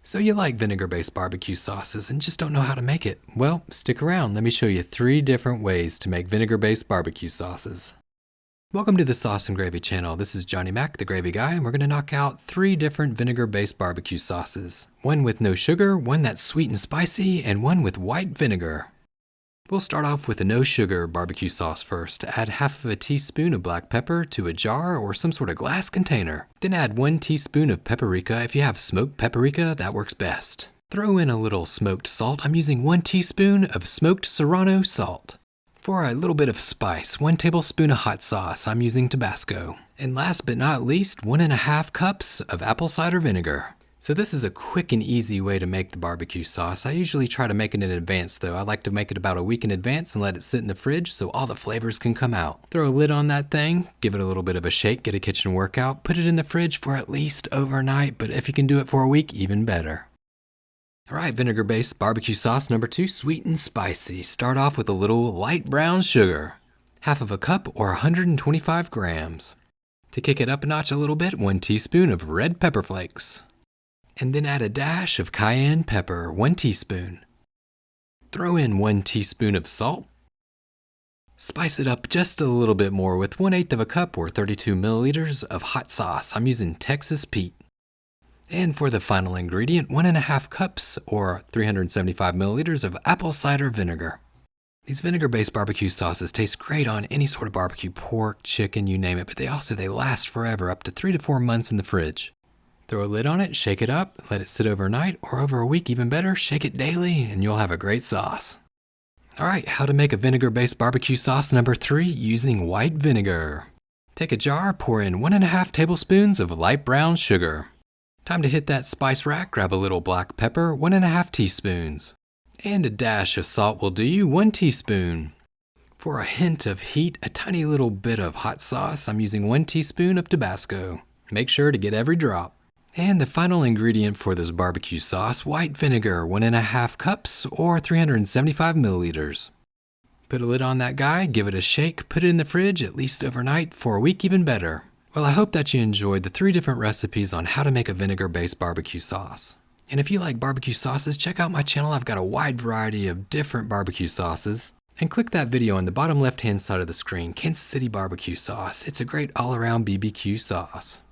So you like vinegar-based barbecue sauces and just don't know how to make it? Well, stick around. Let me show you 3 different ways to make vinegar-based barbecue sauces. Welcome to the Sauce and Gravy channel. This is Johnny Mac, the gravy guy, and we're going to knock out 3 different vinegar-based barbecue sauces. One with no sugar, one that's sweet and spicy, and one with white vinegar. We'll start off with a no sugar barbecue sauce first. Add half of a teaspoon of black pepper to a jar or some sort of glass container. Then add 1 teaspoon of paprika. If you have smoked paprika, that works best. Throw in a little smoked salt. I'm using 1 teaspoon of smoked serrano salt. For a little bit of spice, 1 tablespoon of hot sauce. I'm using Tabasco. And last but not least, 1½ cups of apple cider vinegar. So this is a quick and easy way to make the barbecue sauce. I usually try to make it in advance though. I like to make it about a week in advance and let it sit in the fridge so all the flavors can come out. Throw a lid on that thing, give it a little bit of a shake, get a kitchen workout, put it in the fridge for at least overnight, but if you can do it for a week, even better. Alright, vinegar-based barbecue sauce number 2, sweet and spicy. Start off with a little light brown sugar, half of a cup or 125 grams. To kick it up a notch a little bit, 1 teaspoon of red pepper flakes. And then add a dash of cayenne pepper, 1 teaspoon. Throw in 1 teaspoon of salt. Spice it up just a little bit more with 1/8 of a cup or 32 milliliters of hot sauce. I'm using Texas Pete. And for the final ingredient, 1½ cups or 375 milliliters of apple cider vinegar. These vinegar-based barbecue sauces taste great on any sort of barbecue, pork, chicken, you name it, but they last forever, up to 3 to 4 months in the fridge. Throw a lid on it, shake it up, let it sit overnight, or over a week even better, shake it daily, and you'll have a great sauce. Alright, how to make a vinegar-based barbecue sauce number 3 using white vinegar. Take a jar, pour in 1½ tablespoons of light brown sugar. Time to hit that spice rack, grab a little black pepper, 1½ teaspoons. And a dash of salt will do you, 1 teaspoon. For a hint of heat, a tiny little bit of hot sauce, I'm using 1 teaspoon of Tabasco. Make sure to get every drop. And the final ingredient for this barbecue sauce, white vinegar, 1½ cups or 375 milliliters. Put a lid on that guy, give it a shake, put it in the fridge at least overnight, for a week even better. Well, I hope that you enjoyed the 3 different recipes on how to make a vinegar-based barbecue sauce. And if you like barbecue sauces, check out my channel. I've got a wide variety of different barbecue sauces. And click that video on the bottom left-hand side of the screen, Kansas City barbecue sauce. It's a great all-around BBQ sauce.